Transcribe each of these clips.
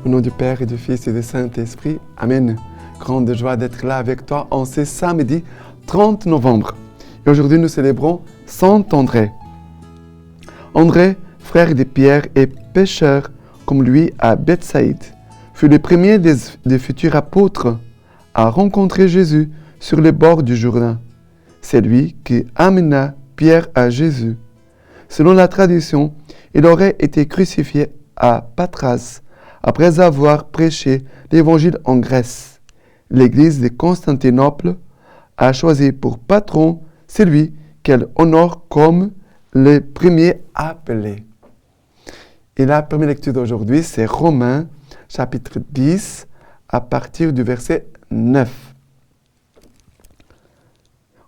Au nom du Père et du Fils et du Saint-Esprit. Amen. Grande joie d'être là avec toi en ce samedi 30 novembre. Et aujourd'hui, nous célébrons Saint André. André, frère de Pierre et pécheur comme lui à Bethsaïde, fut le premier des futurs apôtres à rencontrer Jésus sur les bords du Jourdain. C'est lui qui amena Pierre à Jésus. Selon la tradition, il aurait été crucifié à Patras après avoir prêché l'évangile en Grèce. L'église de Constantinople a choisi pour patron celui qu'elle honore comme le premier appelé. Et la première lecture d'aujourd'hui, c'est Romains, chapitre 10, à partir du verset 9.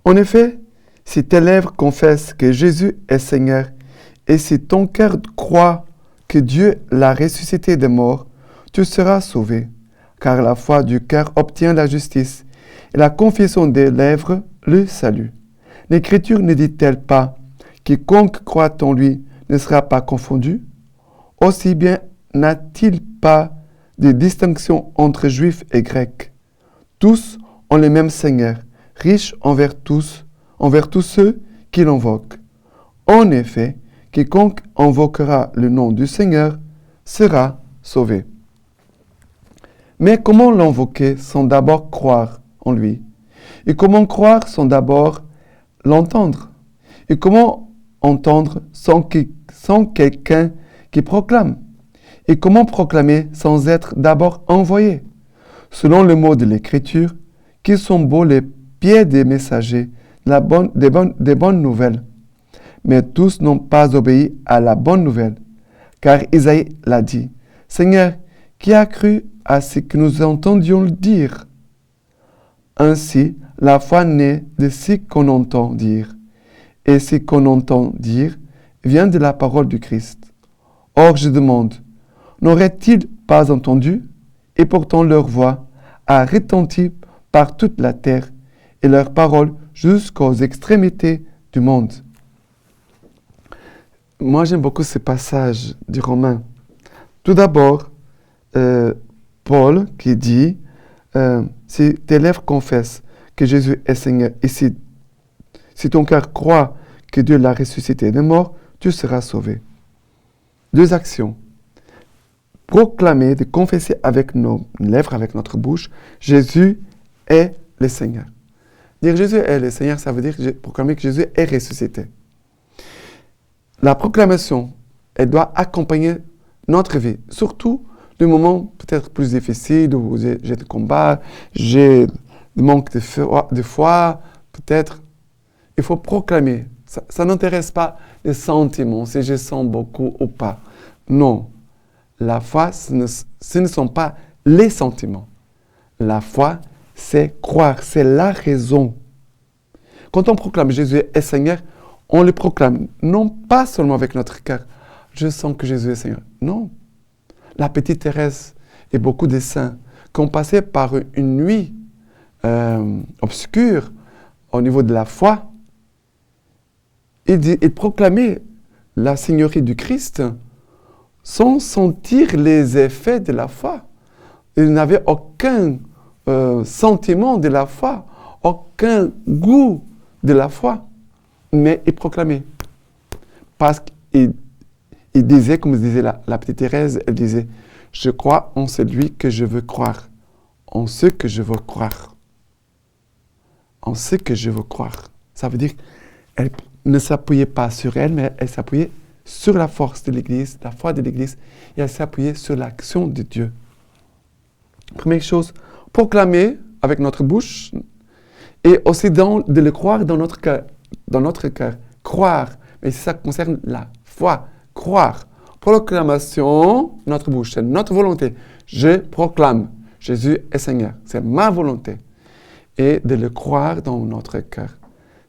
En effet, si tes lèvres confessent que Jésus est Seigneur, et si ton cœur croit que Dieu l'a ressuscité des morts, tu seras sauvé. Car la foi du cœur obtient la justice, et la confession des lèvres le salut. L'Écriture ne dit-elle pas « Quiconque croit en lui ne sera pas confondu » Aussi bien n'a-t-il pas de distinction entre Juifs et Grecs. Tous ont le même Seigneur, riche envers tous ceux qui l'invoquent. En effet, quiconque invoquera le nom du Seigneur sera sauvé. Mais comment l'invoquer sans d'abord croire en lui? Et comment croire sans d'abord l'entendre? Et comment entendre sans quelqu'un qui proclame? Et comment proclamer sans être d'abord envoyé? Selon le mot de l'Écriture, qui sont beaux les pieds des messagers des bonnes nouvelles. Mais tous n'ont pas obéi à la bonne nouvelle. Car Isaïe l'a dit, « Seigneur, qui a cru à ce que nous entendions dire? » Ainsi, la foi naît de ce qu'on entend dire. Et ce qu'on entend dire vient de la parole du Christ. Or, je demande, n'auraient-ils pas entendu? Et pourtant leur voix a retenti par toute la terre et leur parole jusqu'aux extrémités du monde. Moi, j'aime beaucoup ce passage du Romain. Tout d'abord, Paul qui dit, si tes lèvres confessent que Jésus est Seigneur et si ton cœur croit que Dieu l'a ressuscité des morts, tu seras sauvé. Deux actions. Proclamer, de confesser avec nos lèvres, avec notre bouche, Jésus est le Seigneur. Dire Jésus est le Seigneur, ça veut dire proclamer que Jésus est ressuscité. La proclamation, elle doit accompagner notre vie, surtout les moments peut-être plus difficiles où j'ai des combats, j'ai des manques de foi, peut-être. Il faut proclamer. Ça n'intéresse pas les sentiments, si je sens beaucoup ou pas. Non. La foi, ce ne sont pas les sentiments. La foi, c'est croire, c'est la raison. Quand on proclame Jésus est Seigneur, on le proclame non pas seulement avec notre cœur. Je sens que Jésus est Seigneur. Non. La petite Thérèse et beaucoup de saints qui ont passé par une nuit obscure au niveau de la foi, ils proclamaient la Seigneurie du Christ sans sentir les effets de la foi. Ils n'avaient aucun sentiment de la foi, aucun goût de la foi, mais ils proclamaient. Parce qu'ils disaient, comme disait la petite Thérèse, elle disait, je crois en celui que je veux croire, en ce que je veux croire. En ce que je veux croire. Ça veut dire qu'elle ne s'appuyait pas sur elle, mais elle s'appuyait sur la force de l'Église, la foi de l'Église, et elle s'appuyait sur l'action de Dieu. Première chose, proclamer avec notre bouche, et aussi de le croire dans notre cœur. Dans notre cœur. Croire. Mais ça concerne la foi. Croire. Proclamation, notre bouche, c'est notre volonté. Je proclame. Jésus est Seigneur. C'est ma volonté. Et de le croire dans notre cœur.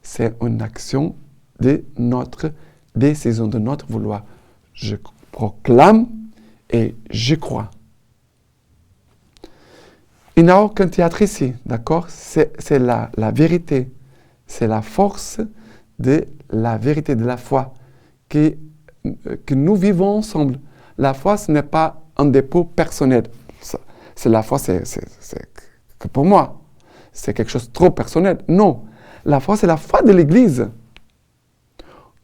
C'est une action de notre décision, de notre vouloir. Je proclame et je crois. Il n'y a aucun théâtre ici, d'accord? C'est la vérité. C'est la force de la vérité, de la foi que nous vivons ensemble. La foi, ce n'est pas un dépôt personnel. C'est la foi, c'est que pour moi. C'est quelque chose de trop personnel. Non. La foi, c'est la foi de l'Église.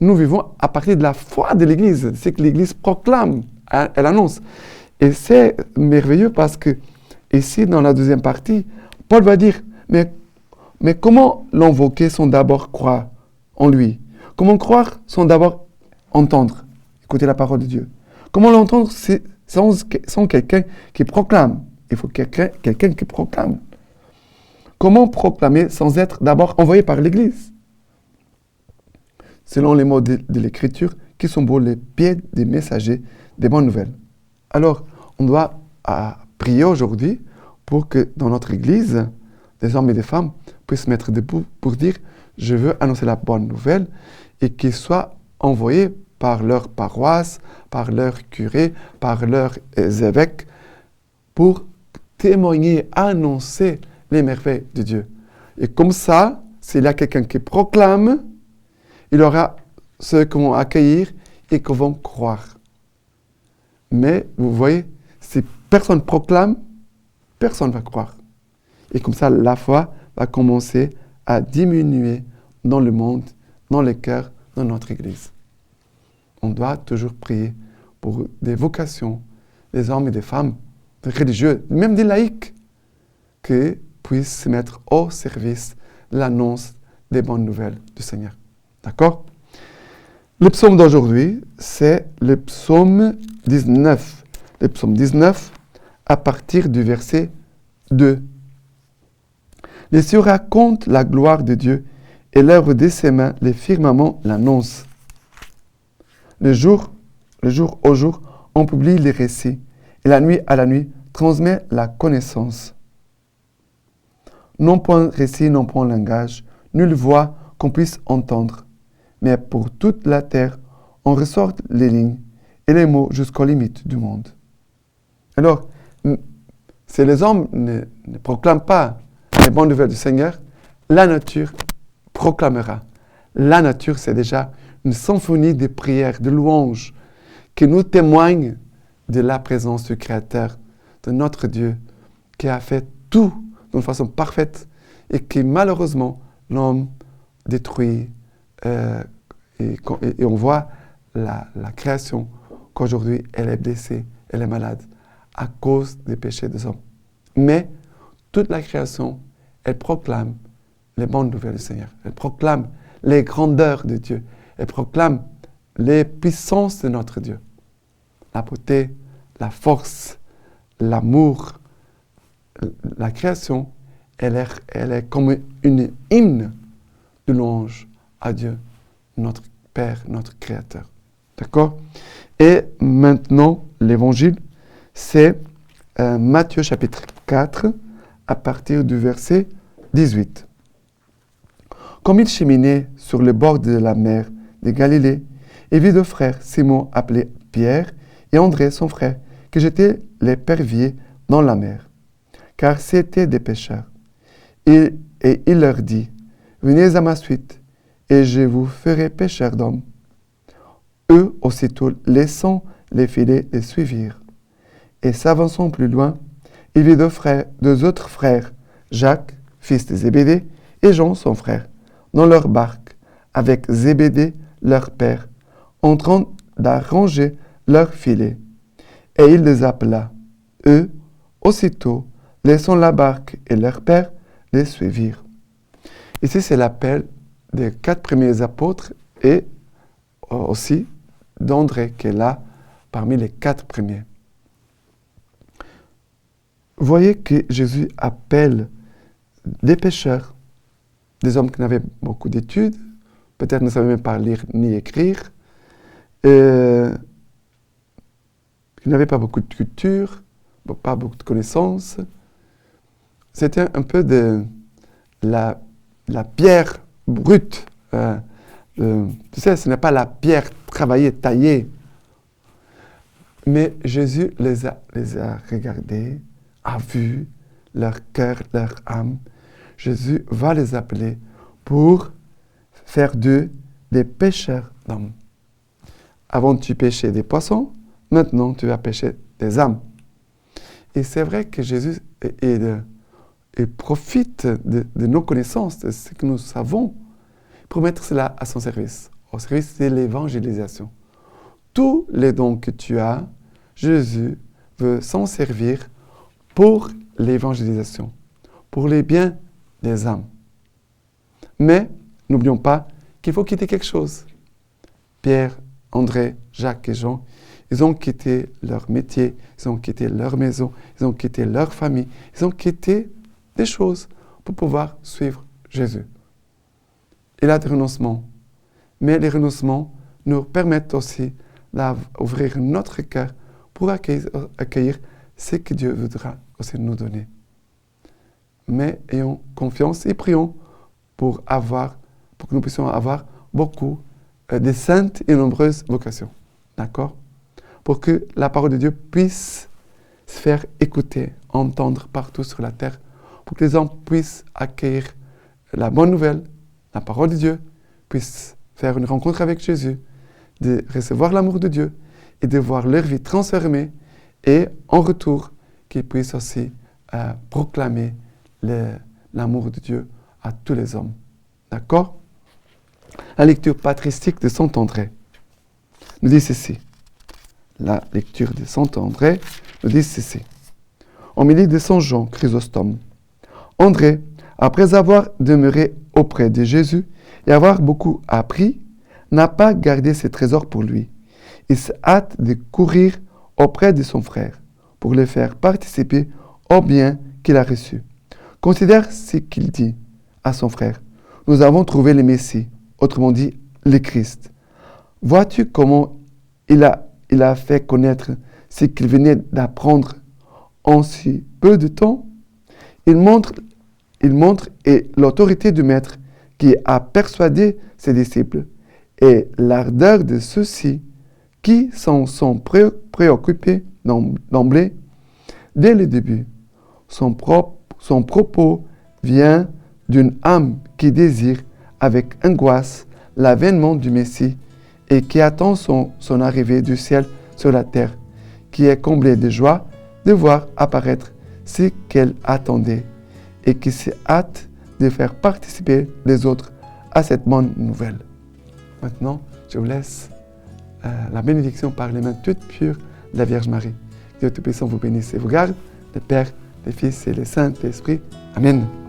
Nous vivons à partir de la foi de l'Église. C'est que l'Église proclame, elle annonce. Et c'est merveilleux parce que, ici, dans la deuxième partie, Paul va dire, mais comment l'invoquer sans d'abord croire en lui? Comment croire sans d'abord entendre, écouter la parole de Dieu? Comment l'entendre sans quelqu'un qui proclame? Il faut quelqu'un qui proclame. Comment proclamer sans être d'abord envoyé par l'Église? Selon les mots de l'Écriture, qui sont beaux les pieds des messagers des bonnes nouvelles. Alors, on doit prier aujourd'hui pour que dans notre Église, des hommes et des femmes puissent se mettre debout pour dire « Je veux annoncer la bonne nouvelle » et qu'ils soient envoyés par leur paroisse, par leur curé, par leurs évêques pour témoigner, annoncer les merveilles de Dieu. Et comme ça, s'il y a quelqu'un qui proclame, il y aura ceux qui vont accueillir et qui vont croire. Mais vous voyez, si personne proclame, personne ne va croire. Et comme ça, la foi va commencer à diminuer dans le monde, dans les cœurs, dans notre Église. On doit toujours prier pour des vocations, des hommes et des femmes, des religieux, même des laïcs, qui puissent se mettre au service de l'annonce des bonnes nouvelles du Seigneur. D'accord? Le psaume d'aujourd'hui, c'est le psaume 19. Le psaume 19, à partir du verset 2. Les cieux racontent la gloire de Dieu et l'œuvre de ses mains, les firmaments l'annoncent. Le jour au jour, on publie les récits et la nuit à la nuit, transmet la connaissance. Non point récit, non point langage, nulle voix qu'on puisse entendre. Mais pour toute la terre, on ressort les lignes et les mots jusqu'aux limites du monde. Alors, si les hommes ne proclament pas les bonnes nouvelles du Seigneur, la nature proclamera. La nature, c'est déjà une symphonie de prières, de louanges, qui nous témoigne de la présence du Créateur, de notre Dieu, qui a fait tout d'une façon parfaite et qui, malheureusement, l'homme détruit. Et on voit la création qu'aujourd'hui, elle est blessée, elle est malade à cause des péchés des hommes. Mais toute la création, elle proclame les bonnes nouvelles du Seigneur. Elle proclame les grandeurs de Dieu. Elle proclame les puissances de notre Dieu. La beauté, la force, l'amour, la création, elle est comme une hymne de louange à Dieu, notre Père, notre Créateur. D'accord? Et maintenant, l'évangile, c'est Matthieu chapitre 4, à partir du verset 18. Comme il cheminait sur le bord de la mer de Galilée, il vit deux frères, Simon appelé Pierre et André son frère, qui jetaient l'épervier dans la mer, car c'étaient des pêcheurs. Et il leur dit, « Venez à ma suite, et je vous ferai pêcheurs d'hommes. » Eux, aussitôt, laissant les filets, les suivirent. Et s'avançant plus loin, il vit deux autres frères, Jacques, fils de Zébédée, et Jean, son frère, dans leur barque, avec Zébédée, leur père, en train d'arranger leurs filets. Et il les appela. Eux, aussitôt, laissant la barque et leur père, les suivirent. Ici, c'est l'appel des 4 premiers apôtres et aussi d'André, qui est là parmi les 4 premiers. Vous voyez que Jésus appelle des pêcheurs, des hommes qui n'avaient beaucoup d'études, peut-être ne savaient même pas lire ni écrire, qui n'avaient pas beaucoup de culture, pas beaucoup de connaissances. C'était un peu de la pierre brute. Tu sais, ce n'est pas la pierre travaillée, taillée. Mais Jésus les a regardés, a vu leur cœur, leur âme. Jésus va les appeler pour faire d'eux des pêcheurs d'hommes. Avant, tu pêchais des poissons, maintenant, tu vas pêcher des âmes. Et c'est vrai que Jésus il profite de nos connaissances, de ce que nous savons, pour mettre cela à son service. Au service de l'évangélisation. Tous les dons que tu as, Jésus veut s'en servir pour l'évangélisation, pour les biens des âmes. Mais n'oublions pas qu'il faut quitter quelque chose. Pierre, André, Jacques et Jean, ils ont quitté leur métier, ils ont quitté leur maison, ils ont quitté leur famille, ils ont quitté des choses pour pouvoir suivre Jésus. Il y a des renoncements, mais les renoncements nous permettent aussi d'ouvrir notre cœur pour accueillir ce que Dieu voudra aussi nous donner. Mais ayons confiance et prions pour que nous puissions avoir beaucoup de saintes et nombreuses vocations. D'accord? Pour que la parole de Dieu puisse se faire écouter, entendre partout sur la terre, pour que les hommes puissent accueillir la bonne nouvelle, la parole de Dieu, puissent faire une rencontre avec Jésus, de recevoir l'amour de Dieu et de voir leur vie transformée et en retour, qu'ils puissent aussi proclamer l'amour de Dieu à tous les hommes. D'accord? La lecture patristique de Saint André nous dit ceci. La lecture de Saint André nous dit ceci. Homélie de Saint Jean Chrysostome. André, après avoir demeuré auprès de Jésus et avoir beaucoup appris, n'a pas gardé ses trésors pour lui. Il se hâte de courir auprès de son frère pour le faire participer au bien qu'il a reçu. Considère ce qu'il dit à son frère. Nous avons trouvé le Messie, autrement dit le Christ. Vois-tu comment il a fait connaître ce qu'il venait d'apprendre en si peu de temps? Il montre et l'autorité du Maître qui a persuadé ses disciples et l'ardeur de ceux-ci qui s'en sont préoccupés d'emblée dès le début. Son propos vient d'une âme qui désire avec angoisse l'avènement du Messie et qui attend son arrivée du ciel sur la terre, qui est comblée de joie de voir apparaître ce qu'elle attendait et qui se hâte de faire participer les autres à cette bonne nouvelle. Maintenant, je vous laisse la bénédiction par les mains toutes pures de la Vierge Marie. Dieu Tout-Puissant vous bénisse et vous garde, le Père, le Fils et le Saint-Esprit. Amen.